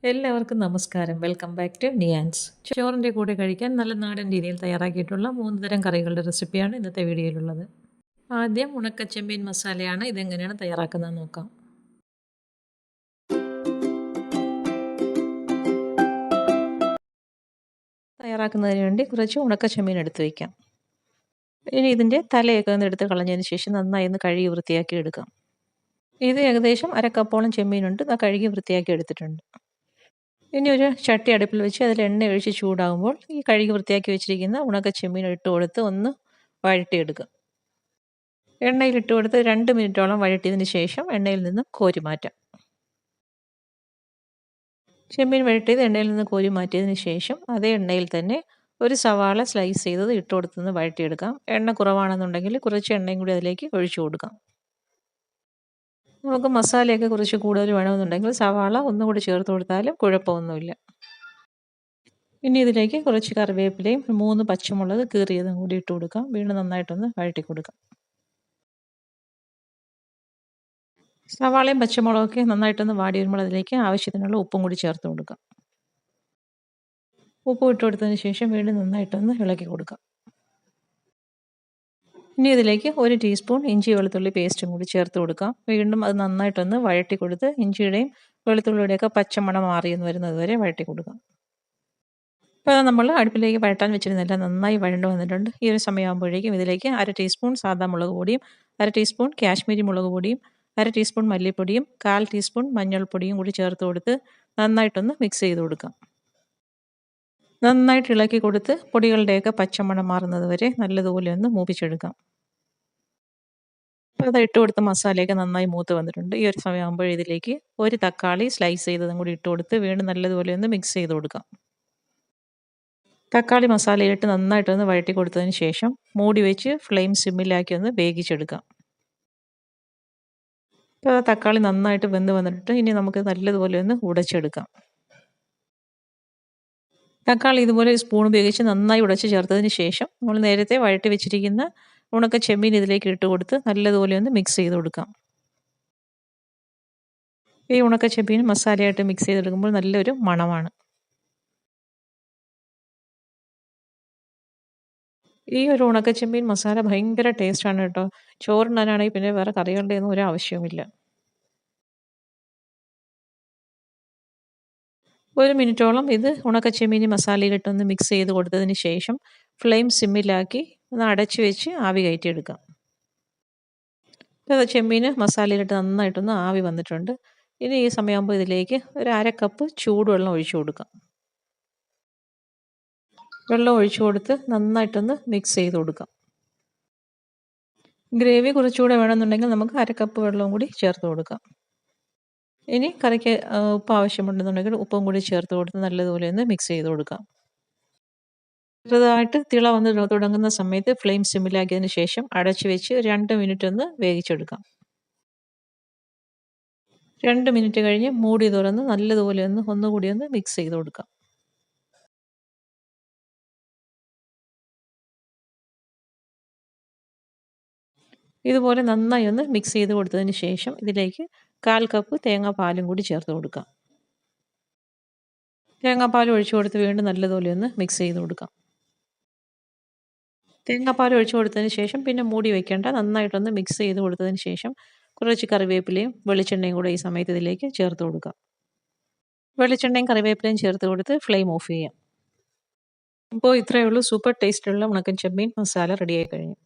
എല്ലാവർക്കും നമസ്കാരം. Welcome back to Niyans. ചോറിൻ്റെ കൂടെ കഴിക്കാൻ നല്ല നാടൻ രീതിയിൽ തയ്യാറാക്കിയിട്ടുള്ള 3 തരം കറികളുടെ റെസിപ്പിയാണ് ഇന്നത്തെ വീഡിയോയിലുള്ളത്. ആദ്യം ഉണക്കച്ചെമ്മീൻ മസാലയാണ്. ഇതെങ്ങനെയാണ് തയ്യാറാക്കുന്നത് നോക്കാം. തയ്യാറാക്കുന്നതിന് വേണ്ടി കുറച്ച് ഉണക്കച്ചെമ്മീൻ എടുത്ത് വയ്ക്കാം. ഇനി ഇതിൻ്റെ തലയൊക്കെ ഒന്ന് എടുത്ത് കളഞ്ഞതിന് ശേഷം നന്നായി ഒന്ന് കഴുകി വൃത്തിയാക്കി എടുക്കാം. ഇത് ഏകദേശം അരക്കപ്പോളം ചെമ്മീനുണ്ട്. അത് കഴുകി വൃത്തിയാക്കി എടുത്തിട്ടുണ്ട്. ഇനി ഒരു ചട്ടി അടുപ്പിൽ വെച്ച് അതിൽ എണ്ണ ഒഴിച്ച് ചൂടാകുമ്പോൾ ഈ കഴുകി വൃത്തിയാക്കി വെച്ചിരിക്കുന്ന ഉണക്ക ചെമ്മീൻ ഇട്ട് കൊടുത്ത് ഒന്ന് വഴറ്റിയെടുക്കുക. എണ്ണയിൽ ഇട്ട് കൊടുത്ത് 2 മിനിറ്റോളം വഴറ്റിയതിന് ശേഷം എണ്ണയിൽ നിന്നും കോരി മാറ്റാം. ചെമ്മീൻ വഴറ്റിയത് എണ്ണയിൽ നിന്ന് കോരി മാറ്റിയതിന് ശേഷം അതേ എണ്ണയിൽ തന്നെ ഒരു സവാള സ്ലൈസ് ചെയ്തത് ഇട്ട് കൊടുത്തൊന്ന് വഴറ്റിയെടുക്കാം. എണ്ണ കുറവാണെന്നുണ്ടെങ്കിൽ കുറച്ച് എണ്ണയും കൂടി അതിലേക്ക് ഒഴിച്ചു കൊടുക്കാം. നമുക്ക് മസാലയൊക്കെ കുറച്ച് കൂടുതൽ വേണമെന്നുണ്ടെങ്കിൽ സവാള ഒന്നുകൂടി ചേർത്ത് കൊടുത്താലും കുഴപ്പമൊന്നുമില്ല. ഇനി ഇതിലേക്ക് കുറച്ച് കറിവേപ്പിലയും 3 പച്ചമുളക് കീറിയതും കൂടി ഇട്ട് കൊടുക്കാം. വീണ്ടും നന്നായിട്ടൊന്ന് വഴറ്റി കൊടുക്കാം. സവാളയും പച്ചമുളകൊക്കെ നന്നായിട്ടൊന്ന് വാടി വരുമ്പോൾ അതിലേക്ക് ആവശ്യത്തിനുള്ള ഉപ്പും കൂടി ചേർത്ത് കൊടുക്കാം. ഉപ്പ് ഇട്ട് കൊടുത്തതിന് ശേഷം വീണ്ടും നന്നായിട്ടൊന്ന് ഇളക്കി കൊടുക്കാം. ഇനി ഇതിലേക്ക് 1 ടീസ്പൂൺ ഇഞ്ചി വെളുത്തുള്ളി പേസ്റ്റും കൂടി ചേർത്ത് കൊടുക്കാം. വീണ്ടും അത് നന്നായിട്ടൊന്ന് വഴറ്റി കൊടുത്ത് ഇഞ്ചിയുടെയും വെളുത്തുള്ളിയുടെയൊക്കെ പച്ചമണം മാറിയെന്ന് വരുന്നത് വരെ വഴറ്റി കൊടുക്കാം. ഇപ്പോൾ നമ്മൾ അടുപ്പിലേക്ക് വഴറ്റാൻ വെച്ചിരുന്നില്ല, നന്നായി വഴണ്ട് വന്നിട്ടുണ്ട്. ഈ ഒരു സമയമാകുമ്പോഴേക്കും ഇതിലേക്ക് 1/2 ടീസ്പൂൺ സാദാ മുളക് പൊടിയും 1/2 ടീസ്പൂൺ കാശ്മീരി മുളക് പൊടിയും 1/2 ടീസ്പൂൺ മല്ലിപ്പൊടിയും 1/4 ടീസ്പൂൺ മഞ്ഞൾപ്പൊടിയും കൂടി ചേർത്ത് കൊടുത്ത് നന്നായിട്ടൊന്ന് മിക്സ് ചെയ്ത് കൊടുക്കാം. നന്നായിട്ട് ഇളക്കി കൊടുത്ത് പൊടികളുടെയൊക്കെ പച്ചമണം മാറുന്നത് വരെ നല്ലതുപോലെ ഒന്ന് മൂപ്പിച്ചെടുക്കാം. അപ്പോൾ അത് ഇട്ട് കൊടുത്ത മസാലയൊക്കെ നന്നായി മൂത്ത് വന്നിട്ടുണ്ട്. ഈ ഒരു സമയമാകുമ്പോൾ ഇതിലേക്ക് ഒരു തക്കാളി സ്ലൈസ് ചെയ്തതും കൂടി ഇട്ട് കൊടുത്ത് വീണ്ടും നല്ലതുപോലെ ഒന്ന് മിക്സ് ചെയ്ത് കൊടുക്കാം. തക്കാളി മസാലയിലിട്ട് നന്നായിട്ടൊന്ന് വഴറ്റി കൊടുത്തതിന് ശേഷം മൂടി വെച്ച് ഫ്ലെയിം സിമ്മിലാക്കി ഒന്ന് വേവിച്ചെടുക്കാം. ഇപ്പോൾ തക്കാളി നന്നായിട്ട് വെന്ത് വന്നിട്ട് ഇനി നമുക്ക് നല്ലതുപോലെ ഒന്ന് ഉടച്ചെടുക്കാം. തക്കാളി ഇതുപോലെ സ്പൂൺ ഉപയോഗിച്ച് നന്നായി ഉടച്ച് ചേർത്തതിന് ശേഷം നമ്മൾ നേരത്തെ വഴറ്റി വെച്ചിരിക്കുന്ന ഉണക്ക ചെമ്മീൻ ഇതിലേക്ക് ഇട്ട് കൊടുത്ത് നല്ലതുപോലെ ഒന്ന് മിക്സ് ചെയ്ത് കൊടുക്കാം. ഈ ഉണക്ക ചെമ്മീൻ മസാലയായിട്ട് മിക്സ് ചെയ്തെടുക്കുമ്പോൾ നല്ലൊരു മണമാണ്. ഈ ഒരു ഉണക്ക ചെമ്മീൻ മസാല ഭയങ്കര ടേസ്റ്റാണ് കേട്ടോ. ചോറുണ്ണാനാണെങ്കിൽ പിന്നെ വേറെ കറികളുടെ ഒന്നും ഒരു ആവശ്യവുമില്ല. 1 മിനിറ്റോളം ഇത് ഉണക്ക ചെമ്മീൻ മസാലയിലിട്ടൊന്ന് മിക്സ് ചെയ്ത് കൊടുത്തതിന് ശേഷം ഫ്ലെയിം സിമ്മിലാക്കി ഒന്ന് അടച്ചു വെച്ച് ആവി കയറ്റിയെടുക്കാം. ഇപ്പോൾ ചെമ്മീൻ മസാലയിലിട്ട് നന്നായിട്ടൊന്ന് ആവി വന്നിട്ടുണ്ട്. ഇനി ഈ സമയമാകുമ്പോൾ ഇതിലേക്ക് ഒരു 1/2 കപ്പ് ചൂടുവെള്ളം ഒഴിച്ചു കൊടുക്കാം. വെള്ളം ഒഴിച്ചു കൊടുത്ത് നന്നായിട്ടൊന്ന് മിക്സ് ചെയ്ത് കൊടുക്കാം. ഗ്രേവി കുറച്ചുകൂടെ വേണമെന്നുണ്ടെങ്കിൽ നമുക്ക് 1/2 കപ്പ് വെള്ളവും കൂടി ചേർത്ത് കൊടുക്കാം. ഇനി കറിക്ക് ഉപ്പ് ആവശ്യമുണ്ടെന്നുണ്ടെങ്കിൽ ഉപ്പും കൂടി ചേർത്ത് കൊടുത്ത് നല്ലതുപോലെ ഒന്ന് മിക്സ് ചെയ്ത് കൊടുക്കാം. ചെറുതായിട്ട് തിള വന്ന് തുടങ്ങുന്ന സമയത്ത് ഫ്ലെയിം സിമ്മിലാക്കിയതിന് ശേഷം അടച്ചു വെച്ച് 2 മിനിറ്റ് ഒന്ന് വേവിച്ചെടുക്കാം. 2 മിനിറ്റ് കഴിഞ്ഞ് മൂടി തുറന്ന് നല്ലതുപോലെ ഒന്നുകൂടി ഒന്ന് മിക്സ് ചെയ്ത് കൊടുക്കാം. ഇതുപോലെ നന്നായി ഒന്ന് മിക്സ് ചെയ്ത് കൊടുത്തതിന് ശേഷം ഇതിലേക്ക് 1/4 കപ്പ് തേങ്ങാപ്പാലും കൂടി ചേർത്ത് കൊടുക്കാം. തേങ്ങാപ്പാൽ ഒഴിച്ചു കൊടുത്ത് വീണ്ടും നല്ലതുപോലെ ഒന്ന് മിക്സ് ചെയ്ത് കൊടുക്കാം. തേങ്ങാപ്പാൽ ഒഴിച്ചു കൊടുത്തതിന് ശേഷം പിന്നെ മൂടി വയ്ക്കേണ്ട, നന്നായിട്ടൊന്ന് മിക്സ് ചെയ്ത് കൊടുത്തതിന് ശേഷം കുറച്ച് കറിവേപ്പിലയും വെളിച്ചെണ്ണയും കൂടെ ഈ സമയത്ത് ഇതിലേക്ക് ചേർത്ത് കൊടുക്കാം. വെളിച്ചെണ്ണയും കറിവേപ്പിലയും ചേർത്ത് കൊടുത്ത് ഫ്ലെയിം ഓഫ് ചെയ്യാം. അപ്പോൾ ഇത്രയേ ഉള്ളൂ, സൂപ്പർ ടേസ്റ്റുള്ള ഉണക്കൻ ചെമ്മീൻ മസാല റെഡിയായി കഴിഞ്ഞു.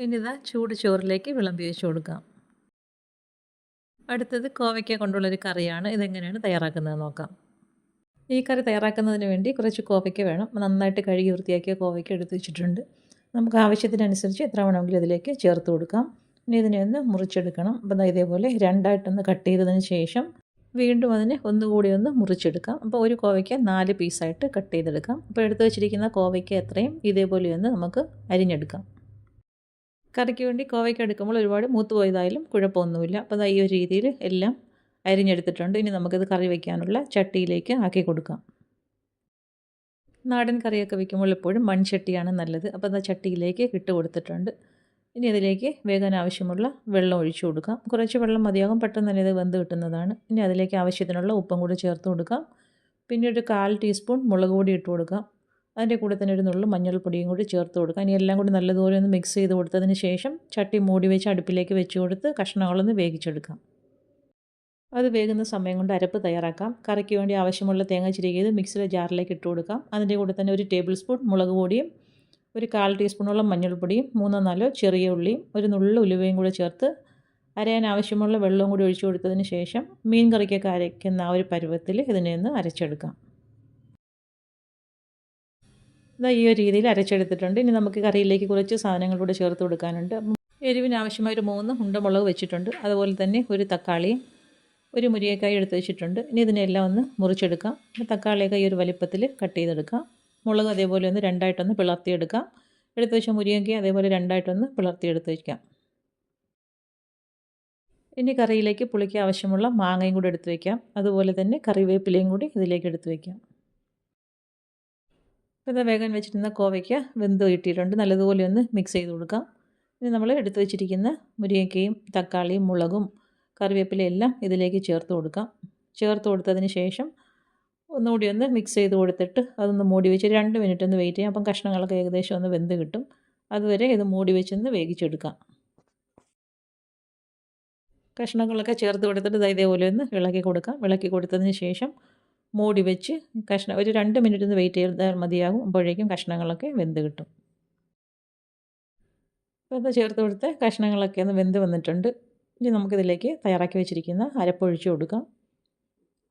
ഇനി ഇതാ ചൂട് ചോറിലേക്ക് വിളമ്പി വെച്ച് കൊടുക്കാം. അടുത്തത് കോവയ്ക്ക കൊണ്ടുള്ളൊരു കറിയാണ്. ഇതെങ്ങനെയാണ് തയ്യാറാക്കുന്നത് നോക്കാം. ഈ കറി തയ്യാറാക്കുന്നതിന് വേണ്ടി കുറച്ച് കോവയ്ക്ക വേണം. നന്നായിട്ട് കഴുകി വൃത്തിയാക്കിയ കോവയ്ക്ക എടുത്ത് വെച്ചിട്ടുണ്ട്. നമുക്ക് ആവശ്യത്തിനനുസരിച്ച് എത്ര വേണമെങ്കിലും ഇതിലേക്ക് ചേർത്ത് കൊടുക്കാം. ഇനി ഇതിനെ ഒന്ന് മുറിച്ചെടുക്കണം. അപ്പോൾ ഇതേപോലെ രണ്ടായിട്ടൊന്ന് കട്ട് ചെയ്തതിന് ശേഷം വീണ്ടും അതിനെ ഒന്നുകൂടി ഒന്ന് മുറിച്ചെടുക്കാം. അപ്പോൾ ഒരു കോവയ്ക്ക 4 പീസായിട്ട് കട്ട് ചെയ്തെടുക്കാം. അപ്പോൾ എടുത്ത് വെച്ചിരിക്കുന്ന കോവയ്ക്ക എത്രയും ഇതേപോലെ ഒന്ന് നമുക്ക് അരിഞ്ഞെടുക്കാം. കറിക്ക് വേണ്ടി കോവയ്ക്ക എടുക്കുമ്പോൾ ഒരുപാട് മൂത്ത് പോയതായാലും കുഴപ്പമൊന്നുമില്ല. അപ്പോൾ ഈ ഒരു രീതിയിൽ എല്ലാം അരിഞ്ഞെടുത്തിട്ടുണ്ട്. ഇനി നമുക്കിത് കറി വയ്ക്കാനുള്ള ചട്ടിയിലേക്ക് ആക്കി കൊടുക്കാം. നാടൻ കറിയൊക്കെ വയ്ക്കുമ്പോൾ എപ്പോഴും മൺചട്ടിയാണ് നല്ലത്. അപ്പോൾ ചട്ടിയിലേക്ക് ഇട്ട് കൊടുത്തിട്ടുണ്ട്. ഇനി അതിലേക്ക് വേകാൻ ആവശ്യമുള്ള വെള്ളം ഒഴിച്ചു കൊടുക്കാം. കുറച്ച് വെള്ളം മതിയാകും, പെട്ടെന്ന് തന്നെ ഇത് വെന്ത് കിട്ടുന്നതാണ്. ഇനി അതിലേക്ക് ആവശ്യത്തിനുള്ള ഉപ്പും കൂടി ചേർത്ത് കൊടുക്കാം. പിന്നെ ഒരു 1/4 ടീസ്പൂൺ മുളക് പൊടി ഇട്ട് കൊടുക്കാം. അതിൻ്റെ കൂടെ തന്നെ ഒരു നുള്ളു മഞ്ഞൾപ്പൊടിയും കൂടി ചേർത്ത് കൊടുക്കാം. ഇനി എല്ലാം കൂടി നല്ലതുപോലെ ഒന്ന് മിക്സ് ചെയ്ത് കൊടുത്തതിന് ശേഷം ചട്ടി മൂടി വെച്ച് അടുപ്പിലേക്ക് വെച്ച് കൊടുത്ത് കഷ്ണങ്ങളൊന്ന് വേവിച്ചെടുക്കാം. അത് വേകുന്ന സമയം കൊണ്ട് അരപ്പ് തയ്യാറാക്കാം. കറിക്ക് വേണ്ടി ആവശ്യമുള്ള തേങ്ങ ചിരകിയത് മിക്സിയുടെ ജാറിലേക്ക് ഇട്ട് കൊടുക്കാം. അതിൻ്റെ കൂടെ തന്നെ ഒരു ടേബിൾ സ്പൂൺ മുളക് പൊടിയും ഒരു 1/4 ടീസ്പൂണോളം മഞ്ഞൾപ്പൊടിയും 3-4 ചെറിയ ഉള്ളിയും ഒരു നുള്ളു ഉലുവയും കൂടെ ചേർത്ത് അരയാൻ ആവശ്യമുള്ള വെള്ളവും കൂടി ഒഴിച്ചു കൊടുത്തതിന് ശേഷം മീൻ കറിക്കൊക്കെ അരയ്ക്കുന്ന ആ ഒരു പരുവത്തിൽ ഇതിനെ ഒന്ന് അരച്ചെടുക്കാം. ഈ ഒരു രീതിയിൽ അരച്ചെടുത്തിട്ടുണ്ട്. ഇനി നമുക്ക് കറിയിലേക്ക് കുറച്ച് സാധനങ്ങൾ കൂടെ ചേർത്ത് കൊടുക്കാനുണ്ട്. എരിവിന് ആവശ്യമായ ഒരു 3 ഉണ്ടമുളക് വെച്ചിട്ടുണ്ട്. അതുപോലെ തന്നെ ഒരു തക്കാളിയും ഒരു മുരിങ്ങക്കായ എടുത്ത് വെച്ചിട്ടുണ്ട്. ഇനി ഇതിനെല്ലാം ഒന്ന് മുറിച്ചെടുക്കാം. തക്കാളിയൊക്കെ ഈ ഒരു വലിപ്പത്തിൽ കട്ട് ചെയ്തെടുക്കാം. മുളക് അതേപോലെ ഒന്ന് രണ്ടായിട്ടൊന്ന് പിളർത്തിയെടുക്കാം. എടുത്ത് വെച്ച മുരിങ്ങക്കായ അതേപോലെ രണ്ടായിട്ടൊന്ന് പിളർത്തിയെടുത്ത് വയ്ക്കാം. ഇനി കറിയിലേക്ക് പുളിക്ക് ആവശ്യമുള്ള മാങ്ങയും കൂടി എടുത്ത് വയ്ക്കാം. അതുപോലെ തന്നെ കറിവേപ്പിലയും കൂടി ഇതിലേക്ക് എടുത്ത് വയ്ക്കാം. ഇപ്പോൾ ഇത് വേഗം വെച്ചിരുന്ന കോവയ്ക്ക വെന്ത് കിട്ടിയിട്ടുണ്ട്. നല്ലതുപോലെ ഒന്ന് മിക്സ് ചെയ്ത് കൊടുക്കാം. ഇനി നമ്മൾ എടുത്ത് വെച്ചിരിക്കുന്ന മുരിങ്ങക്കയും തക്കാളിയും മുളകും കറിവേപ്പിലയും എല്ലാം ഇതിലേക്ക് ചേർത്ത് കൊടുക്കാം. ചേർത്ത് കൊടുത്തതിന് ശേഷം ഒന്നുകൂടി ഒന്ന് മിക്സ് ചെയ്ത് കൊടുത്തിട്ട് അതൊന്ന് മൂടി വെച്ച് 2 മിനിറ്റ് ഒന്ന് വെയിറ്റ് ചെയ്യാം. അപ്പം കഷ്ണങ്ങളൊക്കെ ഏകദേശം ഒന്ന് വെന്ത് കിട്ടും. അതുവരെ ഇത് മൂടി വെച്ചൊന്ന് വേവിച്ചെടുക്കാം. കഷ്ണങ്ങളൊക്കെ ചേർത്ത് കൊടുത്തിട്ട് ഇതേപോലെ ഒന്ന് ഇളക്കി കൊടുക്കാം. ഇളക്കി കൊടുത്തതിന് ശേഷം മൂടി വെച്ച് ഒരു 2 മിനിറ്റ് ഒന്ന് വെയിറ്റ് ചെയ്താൽ മതിയാകും. അപ്പോഴേക്കും കഷ്ണങ്ങളൊക്കെ വെന്ത് കിട്ടും. അപ്പോൾ ഇത് ചേർത്ത് കൊടുത്ത് കഷ്ണങ്ങളൊക്കെ ഒന്ന് വെന്ത് വന്നിട്ടുണ്ട്. ഇനി നമുക്കിതിലേക്ക് തയ്യാറാക്കി വെച്ചിരിക്കുന്ന അരപ്പൊഴിച്ച് കൊടുക്കാം.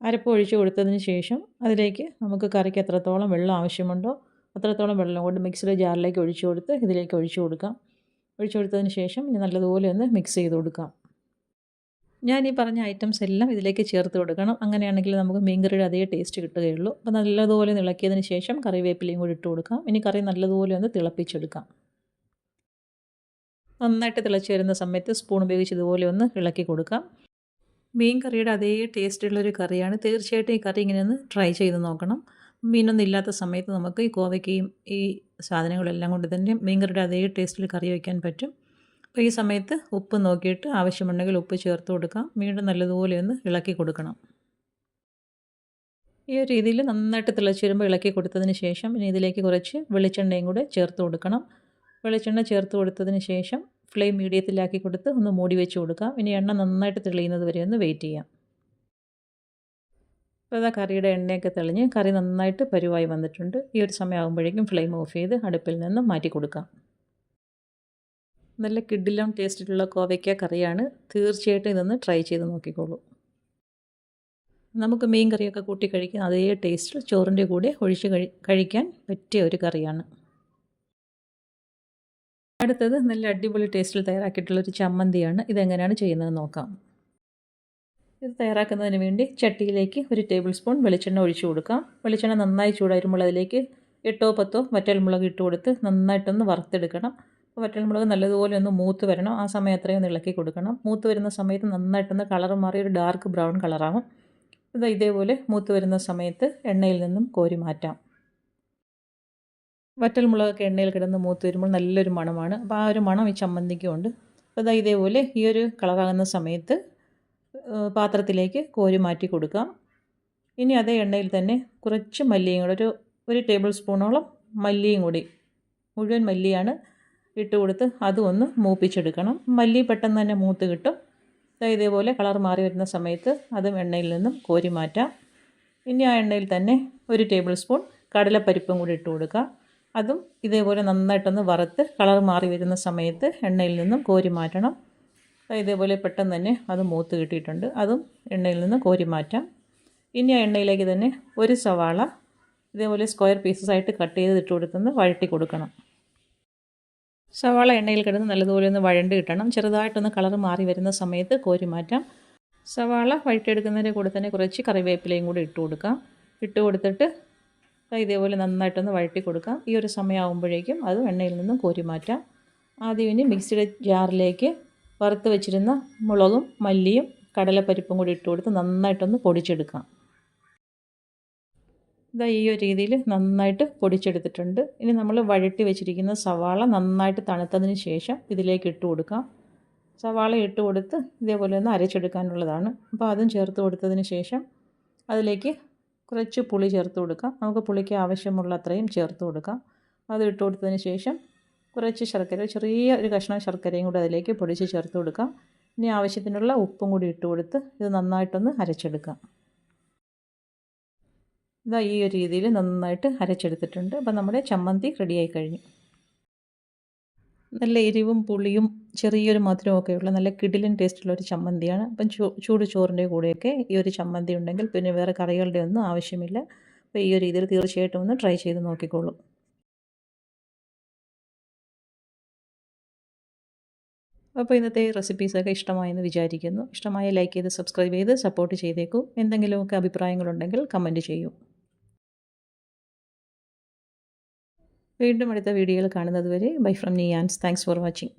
അരപ്പൊഴിച്ച് കൊടുത്തതിന് ശേഷം അതിലേക്ക് നമുക്ക് കറിക്ക് എത്രത്തോളം വെള്ളം ആവശ്യമുണ്ടോ അത്രത്തോളം വെള്ളം കൊണ്ട് മിക്സിയുടെ ജാറിലേക്ക് ഒഴിച്ച് കൊടുത്ത് ഇതിലേക്ക് ഒഴിച്ച് കൊടുക്കാം. ഒഴിച്ച് കൊടുത്തതിന് ശേഷം ഇനി നല്ലതുപോലെ ഒന്ന് മിക്സ് ചെയ്ത് കൊടുക്കാം. ഞാൻ ഈ പറഞ്ഞ ഐറ്റംസ് എല്ലാം ഇതിലേക്ക് ചേർത്ത് കൊടുക്കണം. അങ്ങനെയാണെങ്കിൽ നമുക്ക് മീൻകറിയുടെ അതേ ടേസ്റ്റ് കിട്ടുകയുള്ളൂ. അപ്പോൾ നല്ലതുപോലെ ഇളക്കിയതിന് ശേഷം കറിവേപ്പിലയും കൂടി ഇട്ട് കൊടുക്കാം. ഇനി കറി നല്ലതുപോലെ ഒന്ന് തിളപ്പിച്ചെടുക്കാം. നന്നായിട്ട് തിളച്ച് വരുന്ന സമയത്ത് സ്പൂൺ ഉപയോഗിച്ച് ഇതുപോലെ ഒന്ന് ഇളക്കി കൊടുക്കാം. മീൻ കറിയുടെ അതേ ടേസ്റ്റുള്ളൊരു കറിയാണ്. തീർച്ചയായിട്ടും ഈ കറി ഇങ്ങനെ ഒന്ന് ട്രൈ ചെയ്ത് നോക്കണം. മീനൊന്നും ഇല്ലാത്ത സമയത്ത് നമുക്ക് ഈ കോവയ്ക്കയും ഈ സാധനങ്ങളെല്ലാം കൊണ്ട് തന്നെ മീൻ കറിയുടെ അതേ ടേസ്റ്റിൽ കറി വയ്ക്കാൻ പറ്റും. അപ്പോൾ ഈ സമയത്ത് ഉപ്പ് നോക്കിയിട്ട് ആവശ്യമുണ്ടെങ്കിൽ ഉപ്പ് ചേർത്ത് കൊടുക്കാം. വീണ്ടും നല്ലതുപോലെ ഒന്ന് ഇളക്കി കൊടുക്കണം. ഈ ഒരു രീതിയിൽ നന്നായിട്ട് തിളച്ച് വരുമ്പോൾ ഇളക്കി കൊടുത്തതിന് ശേഷം ഇനി ഇതിലേക്ക് കുറച്ച് വെളിച്ചെണ്ണയും കൂടെ ചേർത്ത് കൊടുക്കണം. വെളിച്ചെണ്ണ ചേർത്ത് കൊടുത്തതിന് ശേഷം ഫ്ലെയിം മീഡിയത്തിലാക്കി കൊടുത്ത് ഒന്ന് മൂടി വെച്ച് കൊടുക്കാം. ഇനി എണ്ണ നന്നായിട്ട് തെളിയുന്നത് വരെ ഒന്ന് വെയിറ്റ് ചെയ്യാം. അപ്പോൾ അതാ കറിയുടെ എണ്ണയൊക്കെ തെളിഞ്ഞ് കറി നന്നായിട്ട് പരുവായി വന്നിട്ടുണ്ട്. ഈ ഒരു സമയമാകുമ്പോഴേക്കും ഫ്ലെയിം ഓഫ് ചെയ്ത് അടുപ്പിൽ നിന്ന് മാറ്റി കൊടുക്കാം. നല്ല കിഡിലും ടേസ്റ്റിലുള്ള കോവയ്ക്ക കറിയാണ്. തീർച്ചയായിട്ടും ഇതൊന്ന് ട്രൈ ചെയ്ത് നോക്കിക്കോളൂ. നമുക്ക് മീൻ കറിയൊക്കെ കൂട്ടി കഴിക്കാൻ അതേ ടേസ്റ്റിൽ ചോറിൻ്റെ കൂടെ ഒഴിച്ച് കഴിക്കാൻ പറ്റിയ ഒരു കറിയാണ്. അടുത്തത് നല്ല അടിപൊളി ടേസ്റ്റിൽ തയ്യാറാക്കിയിട്ടുള്ളൊരു ചമ്മന്തിയാണ്. ഇതെങ്ങനെയാണ് ചെയ്യുന്നത് നോക്കാം. ഇത് തയ്യാറാക്കുന്നതിന് വേണ്ടി ചട്ടിയിലേക്ക് ഒരു ടേബിൾ സ്പൂൺ വെളിച്ചെണ്ണ ഒഴിച്ചു കൊടുക്കാം. വെളിച്ചെണ്ണ നന്നായി ചൂടായിരുമ്പോൾ അതിലേക്ക് 8-10 വറ്റൽമുളക് ഇട്ട് കൊടുത്ത് നന്നായിട്ടൊന്ന് വറുത്തെടുക്കണം. വറ്റൽമുളക് നല്ലതുപോലെ ഒന്ന് മൂത്ത് വരണം. ആ സമയം അത്രയും ഒന്ന് ഇളക്കി കൊടുക്കണം. മൂത്ത് വരുന്ന സമയത്ത് നന്നായിട്ടൊന്ന് കളർ മാറി ഒരു ഡാർക്ക് ബ്രൗൺ കളറാകും. ഇതേപോലെ മൂത്ത് വരുന്ന സമയത്ത് എണ്ണയിൽ നിന്നും കോരി മാറ്റാം. വറ്റൽമുളകൊക്കെ എണ്ണയിൽ കിടന്ന് മൂത്ത് വരുമ്പോൾ നല്ലൊരു മണമാണ്. അപ്പോൾ ആ ഒരു മണം ഈ ചമ്മന്തിക്കുണ്ട്. അപ്പോൾ ഇതേപോലെ ഈ ഒരു കളറാകുന്ന സമയത്ത് പാത്രത്തിലേക്ക് കോരി മാറ്റി കൊടുക്കാം. ഇനി അതേ എണ്ണയിൽ തന്നെ കുറച്ച് മല്ലിയും കൂടെ ഒരു ടേബിൾ സ്പൂണോളം മല്ലിയും കൂടി മുഴുവൻ മല്ലിയാണ് ഇട്ട് കൊടുത്ത് അതും ഒന്ന് മൂപ്പിച്ചെടുക്കണം. മല്ലി പെട്ടെന്ന് തന്നെ മൂത്ത് കിട്ടും. ഇതേപോലെ കളർ മാറി വരുന്ന സമയത്ത് അതും എണ്ണയിൽ നിന്നും കോരി മാറ്റാം. ഇനി ആ എണ്ണയിൽ തന്നെ ഒരു ടേബിൾ സ്പൂൺ കടലപ്പരിപ്പും കൂടി ഇട്ട് കൊടുക്കാം. അതും ഇതേപോലെ നന്നായിട്ടൊന്ന് വറുത്ത് കളർ മാറി വരുന്ന സമയത്ത് എണ്ണയിൽ നിന്നും കോരി മാറ്റണം. ഇതേപോലെ പെട്ടെന്ന് തന്നെ അത് മൂത്ത് കിട്ടിയിട്ടുണ്ട്. അതും എണ്ണയിൽ നിന്ന് കോരി മാറ്റാം. ഇനി ആ എണ്ണയിലേക്ക് തന്നെ ഒരു സവാള ഇതേപോലെ സ്ക്വയർ പീസസായിട്ട് കട്ട് ചെയ്ത് ഇട്ട് കൊടുത്തൊന്ന് വഴറ്റി കൊടുക്കണം. സവാള എണ്ണയിൽ കിടന്ന് നല്ലതുപോലെ ഒന്ന് വഴണ്ട് കിട്ടണം. ചെറുതായിട്ടൊന്ന് കളർ മാറി വരുന്ന സമയത്ത് കോരി മാറ്റാം. സവാള വഴറ്റിയെടുക്കുന്നതിൻ്റെ കൂടെ തന്നെ കുറച്ച് കറിവേപ്പിലയും കൂടി ഇട്ട് കൊടുക്കാം. ഇട്ട് കൊടുത്തിട്ട് ഇതേപോലെ നന്നായിട്ടൊന്ന് വഴറ്റി കൊടുക്കാം. ഈ ഒരു സമയമാകുമ്പോഴേക്കും അത് എണ്ണയിൽ നിന്നും കോരി മാറ്റാം. ആദ്യം ഇനി മിക്സിയുടെ ജാറിലേക്ക് വറുത്ത് വെച്ചിരുന്ന മുളകും മല്ലിയും കടലപ്പരിപ്പും കൂടി ഇട്ട് കൊടുത്ത് നന്നായിട്ടൊന്ന് പൊടിച്ചെടുക്കാം. ഈ ഒരു രീതിയിൽ നന്നായിട്ട് പൊടിച്ചെടുത്തിട്ടുണ്ട്. ഇനി നമ്മൾ വഴറ്റി വെച്ചിരിക്കുന്ന സവാള നന്നായിട്ട് തണുത്തതിന് ശേഷം ഇതിലേക്ക് ഇട്ട് കൊടുക്കാം. സവാള ഇട്ട് കൊടുത്ത് ഇതേപോലെ ഒന്ന് അരച്ചെടുക്കാനുള്ളതാണ്. അപ്പോൾ അതും ചേർത്ത് കൊടുത്തതിന് ശേഷം അതിലേക്ക് കുറച്ച് പുളി ചേർത്ത് കൊടുക്കാം. നമുക്ക് പുളിക്ക് ആവശ്യമുള്ള അത്രയും ചേർത്ത് കൊടുക്കാം. അത് ഇട്ട് കൊടുത്തതിന് ശേഷം കുറച്ച് ശർക്കര, ചെറിയ ഒരു കഷ്ണം ശർക്കരയും കൂടി അതിലേക്ക് പൊടിച്ച് ചേർത്ത് കൊടുക്കാം. ഇനി ആവശ്യത്തിനുള്ള ഉപ്പും കൂടി ഇട്ട് കൊടുത്ത് ഇത് നന്നായിട്ടൊന്ന് അരച്ചെടുക്കാം. ഇതാ ഈ ഒരു രീതിയിൽ നന്നായിട്ട് അരച്ചെടുത്തിട്ടുണ്ട്. അപ്പം നമ്മുടെ ചമ്മന്തി റെഡിയായി കഴിഞ്ഞു. നല്ല എരിവും പുളിയും ചെറിയൊരു മധുരമൊക്കെയുള്ള നല്ല കിടിലൻ ടേസ്റ്റുള്ള ഒരു ചമ്മന്തിയാണ്. അപ്പം ചൂട് ചോറിൻ്റെ കൂടെയൊക്കെ ഈ ഒരു ചമ്മന്തി ഉണ്ടെങ്കിൽ പിന്നെ വേറെ കറികളുടെ ഒന്നും ആവശ്യമില്ല. അപ്പോൾ ഈ ഒരു രീതിയിൽ തീർച്ചയായിട്ടും ഒന്ന് ട്രൈ ചെയ്ത് നോക്കിക്കോളൂ. അപ്പോൾ ഇന്നത്തെ റെസിപ്പീസൊക്കെ ഇഷ്ടമായെന്ന് വിചാരിക്കുന്നു. ഇഷ്ടമായ ലൈക്ക് ചെയ്ത് സബ്സ്ക്രൈബ് ചെയ്ത് സപ്പോർട്ട് ചെയ്തേക്കൂ. എന്തെങ്കിലുമൊക്കെ അഭിപ്രായങ്ങളുണ്ടെങ്കിൽ കമൻറ്റ് ചെയ്യൂ. വീണ്ടും അടുത്ത വീഡിയോയിൽ കാണുന്നത് വരെ bye from Niyans. Thanks for watching.